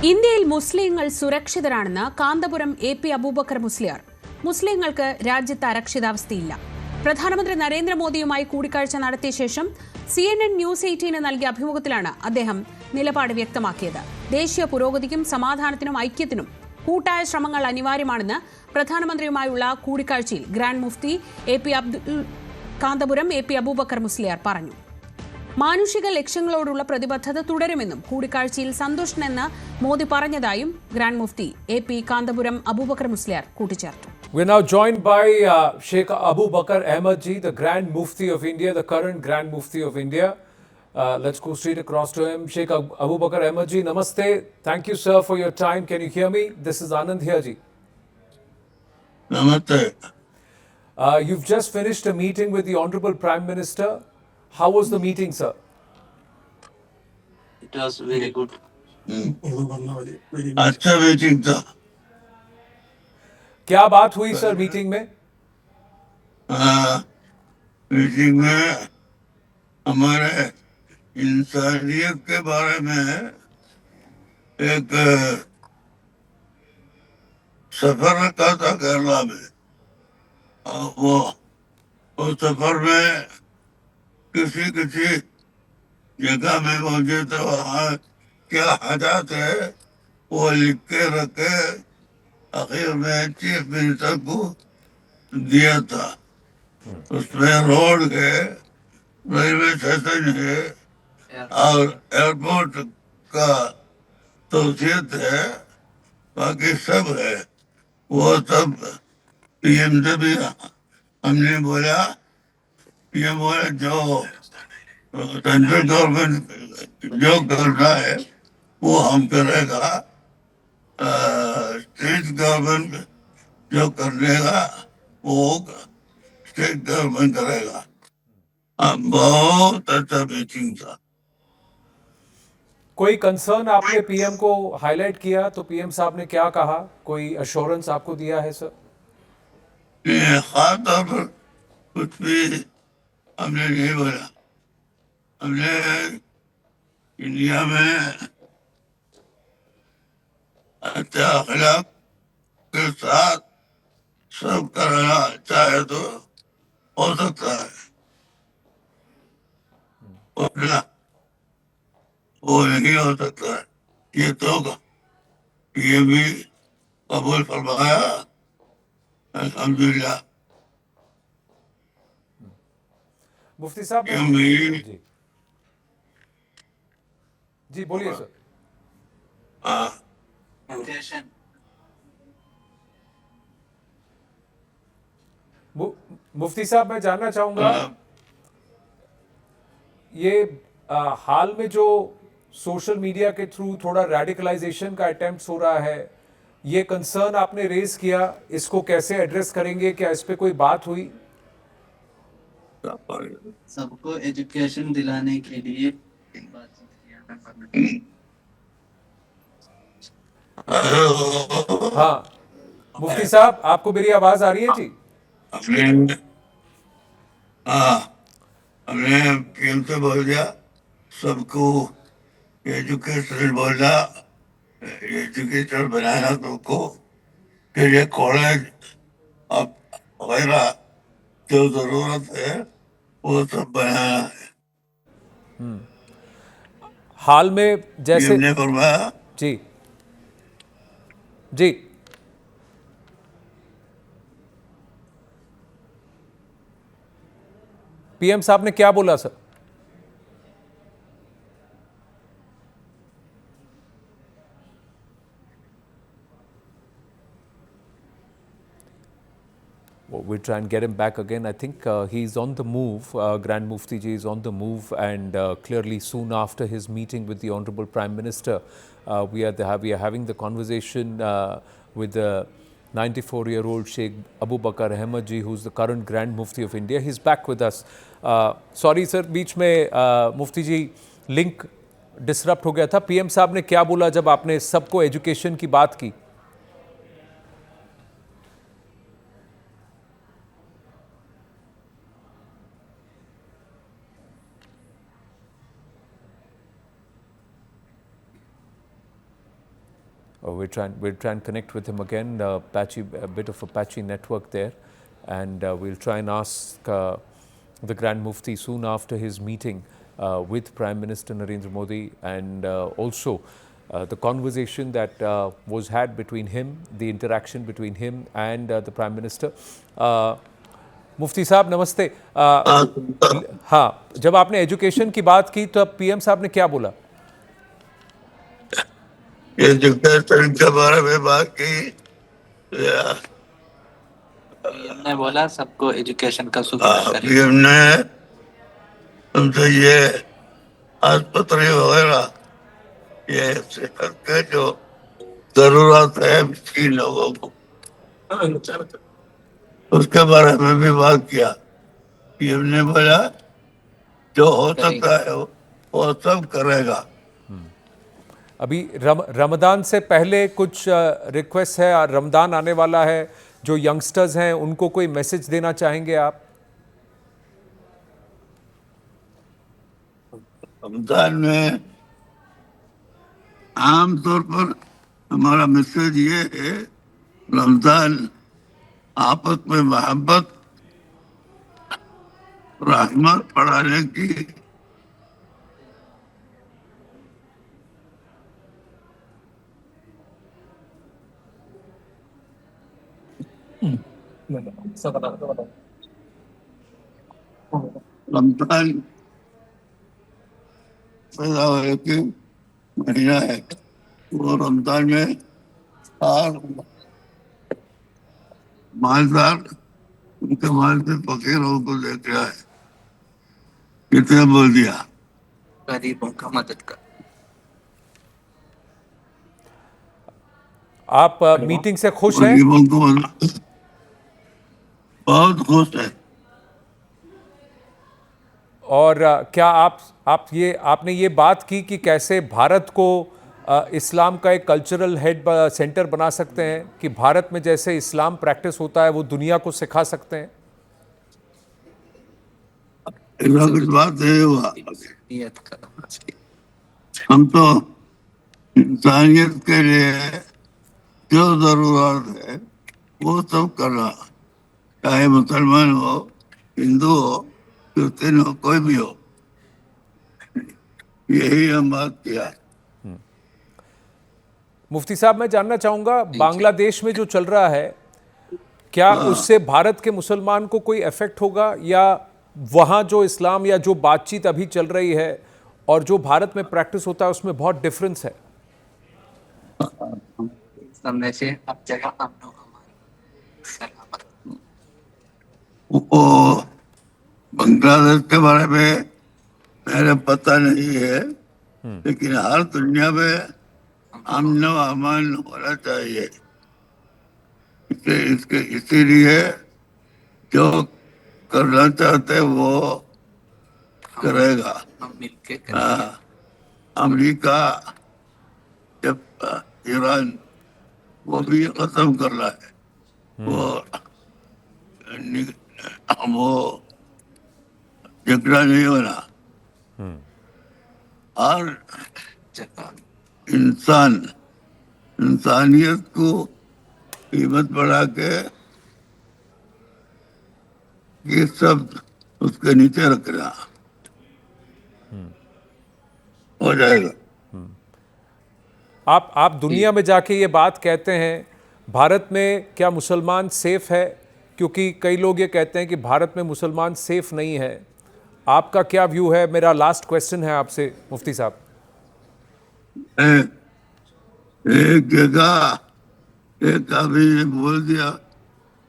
ഇന്ത്യയിൽ മുസ്ലിങ്ങൾ സുരക്ഷിതരാണെന്ന് കാന്തപുരം എ.പി. അബൂബക്കർ മുസ്ലിയാർ. മുസ്ലിങ്ങൾക്ക് രാജ്യത്ത് അരക്ഷിതാവസ്ഥയില്ല. പ്രധാനമന്ത്രി നരേന്ദ്രമോദിയുമായി കൂടിക്കാഴ്ച നടത്തിയ ശേഷം CNN ന്യൂസ് 18 നൽകിയ അഭിമുഖത്തിലാണ് അദ്ദേഹം നിലപാട് വ്യക്തമാക്കിയത്. ദേശീയ പുരോഗതിക്കും സമാധാനത്തിനും ഐക്യത്തിനും കൂട്ടായ ശ്രമങ്ങൾ അനിവാര്യമാണെന്ന് പ്രധാനമന്ത്രിയുമായുള്ള കൂടിക്കാഴ്ചയിൽ ഗ്രാൻഡ് മുഫ്തി കാന്തപുരം എ.പി. അബൂബക്കർ മുസ്ലിയാർ പറഞ്ഞു. മാനുഷിക ലക്ഷ്യങ്ങളോടുള്ള പ്രതിബദ്ധത തുടരുമെന്നും കൂടിക്കാഴ്ചയിൽ സന്തുഷ്ടനെന്ന് മോദി പറഞ്ഞതായും ഗ്രാൻഡ് മുഫ്തി എ.പി. കാന്തപുരം അബൂബക്കർ മുസ്ലിയാർ കൂട്ടിച്ചേർത്തു. We're now joined by Sheikh Abu Bakr Ahmed Ji, the Grand Mufti of India, the current Grand Mufti of India. Let's go straight across to him. Sheikh Abu Bakr Ahmed Ji, namaste. Thank you, sir, for your time. Can you hear me? This is Anand here, Ji. Namaste. You've just finished a meeting with the Honorable Prime Minister. How was the meeting, sir? It was very good. अच्छा meeting था. क्या बात हुई sir meeting में? Meeting में हमारे इंसानियत के बारे में एक सफर रखा था केरला में. वो सफर में किसी जगह में पहुंचे तो वहाँ क्या हालात है वो लिख के रखे आखिर में चीफ मिनिस्टर को दिया था. उसमें रोड है, रेलवे स्टेशन है और एयरपोर्ट का तौसीयत है, बाकी सब है. वो सब पीएम से भी हमने बोला, पीएम बोला जो सेंट्रल गवर्नमेंट जो करना है वो हम करेगा, स्टेट गवर्नमेंट जो करेगा वो स्टेट गवर्नमेंट करेगा. बहुत अच्छा मीटिंग था. कोई कंसर्न आपने पीएम को हाईलाइट किया तो पीएम साहब ने क्या कहा? कोई अश्योरेंस आपको दिया है सर? खास तौर पर कुछ भी हमने नहीं बोला. हमने इंडिया में अच्छा अखलाक के साथ सब करना चाहे तो हो सकता है, वरना वो नहीं हो सकता है. ये तो ये भी कबूल फरमाया, अल्हम्दुलिल्लाह. मुफ्ती साहब ये मेरी जी जी बोलिए सर. Invitation. मुफ्ती साहब मैं जानना चाहूंगा ये हाल में जो सोशल मीडिया के थ्रू थोड़ा रेडिकलाइजेशन का अटेम्प्ट हो रहा है, ये कंसर्न आपने रेज किया, इसको कैसे एड्रेस करेंगे? क्या इस पे कोई बात हुई? सबको एजुकेशन दिलाने के लिए बातचीत किया. हाँ मुफ्ती साहब, आपको मेरी आवाज आ रही है जी? हमने हमने पीएम से बोल दिया सबको एजुकेशन बोला, एजुकेशन बनाना सबको, फिर ये कॉलेज अब वगैरह जो जरूरत है वो सब बनाना है. हाल में जैसे पीएम ने फरमाया जी जी पीएम साहब ने क्या बोला sir? Well, we'll try and get him back again. I think he's on the move. Grand Mufti Ji is on the move, and clearly soon after his meeting with the Honorable Prime Minister, we are having the conversation with the 94-year-old Sheikh Abu Bakr Ahmed Ji, who's the current Grand Mufti of India. He's back with us. Sorry sir, बीच में मुफ्ती जी link disrupt हो गया था. PM साहब ने क्या बोला जब आपने सबको एजुकेशन की बात की? we'll try and connect with him again. A bit of a patchy network there, and we'll try and ask the Grand Mufti soon after his meeting with Prime Minister Narendra Modi, and also the conversation that was had between him, the interaction between him and the Prime Minister. मुफ्ती साहब नमस्ते। हाँ, जब आपने education की बात की तो अब पीएम साहब ने क्या बोला? एजुकेशन के बारे में बात की। हमने बोला सबको एजुकेशन का सुविधा करें। पीएम ने हमसे ये आस्पत्रि वगैरह, ये सेहत के जो जरूरत है मिस्कीन लोगों को, उसके बारे में भी बात किया। पीएम ने बोला जो हो सकता है वो सब करेगा। अभी रमदान से पहले कुछ रिक्वेस्ट है, रमदान आने वाला है, जो यंगस्टर्स हैं उनको कोई मैसेज देना चाहेंगे आप? रमजान में आमतौर पर हमारा मैसेज ये है, रमजान आपस में मोहब्बत रहमत बढ़ाने की रमजान पैदा होने की महीना है। वो रमजान में हर मालदार उनके माल से फकीरों को देख रहा है। कितने बोल दिया? गरीबों का मदद कर। आप मीटिंग से खुश हैं? गरीबों को बहुत खुश है। और क्या आपने ये बात की कि कैसे भारत को इस्लाम का एक कल्चरल हेड सेंटर बना सकते हैं, कि भारत में जैसे इस्लाम प्रैक्टिस होता है वो दुनिया को सिखा सकते हैं? कुछ बात है हुआ। हम तो इंसानियत के लिए जो जरूरत है वो सब करना, चाहे मुसलमान हो, हिंदू हो, क्रिश्चियन हो, कोई भी हो, यही हम बात किया। मुफ्ती साहब मैं जानना चाहूंगा, बांग्लादेश में जो चल रहा है, क्या उससे भारत के मुसलमान को कोई इफेक्ट होगा, या वहां जो इस्लाम या जो बातचीत अभी चल रही है और जो भारत में प्रैक्टिस होता है उसमें बहुत डिफरेंस है? से अब जगह सलामत। वो बांग्लादेश के बारे में मेरे पता नहीं है, लेकिन हर दुनिया में अमन व अमान होना चाहिए। इसीलिए जो करना चाहते वो करेगा। हम मिलके अमेरिका, जब ईरान, वो भी खत्म कर रहा है, वो झगड़ा नहीं होना। और इंसानियत को कीमत बढ़ा के ये सब उसके नीचे रखना हो जाएगा। आप दुनिया में जाके ये बात कहते हैं, भारत में क्या मुसलमान सेफ है? क्योंकि कई लोग ये कहते हैं कि भारत में मुसलमान सेफ नहीं है। आपका क्या व्यू है? मेरा लास्ट क्वेश्चन है आपसे मुफ्ती साहब। एक जगह एक आदमी ने बोल दिया,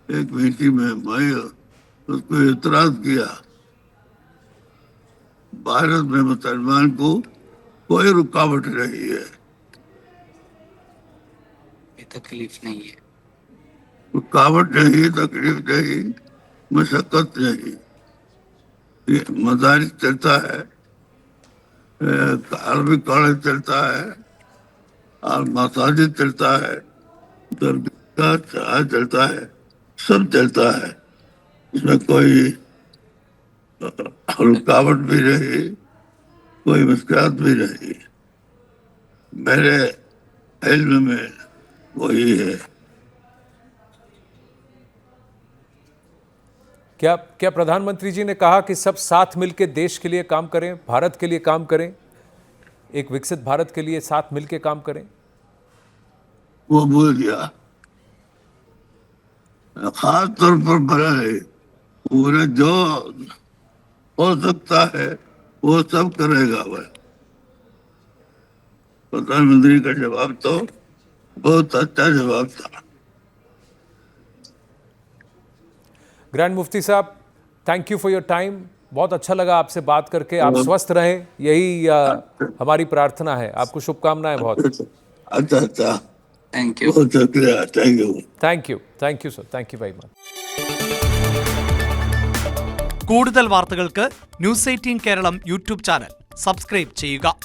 एक मीटिंग में, मैं उसको इतराज किया, भारत में मुसलमान को कोई रुकावट नहीं है, तकलीफ नहीं है, रुकावट नहीं, तकलीफ नहीं, मशक्कत नहीं। मदारिस चलता है, अरबी कॉलेज चलता है, और मसाजिद चलता है, दरगाह चलता है, सब चलता है। इसमें कोई रुकावट भी नहीं, कोई मुश्किल भी नहीं। मेरे इल्म में वही है। क्या प्रधानमंत्री जी ने कहा कि सब साथ मिलकर देश के लिए काम करें, भारत के लिए काम करें, एक विकसित भारत के लिए साथ मिलकर काम करें? वो भूल गया। खास तौर पर बड़ा है, पूरे जो हो सकता है वो सब करेगा वह। प्रधानमंत्री का जवाब तो बहुत अच्छा जवाब था। ग्रैंड मुफ्ती साहब, thank you for your time. बहुत अच्छा लगा आपसे बात करके। आप स्वस्थ रहें, यही हमारी प्रार्थना है। आपको शुभकामनाएं बहुत। अच्छा अच्छा, थैंक यू। बहुत शुक्रिया, thank you. Thank you sir, thank you very much. കൂടുതൽ വാർത്തകൾക്ക് news 18 Keralam YouTube channel subscribe ചെയ്യുക.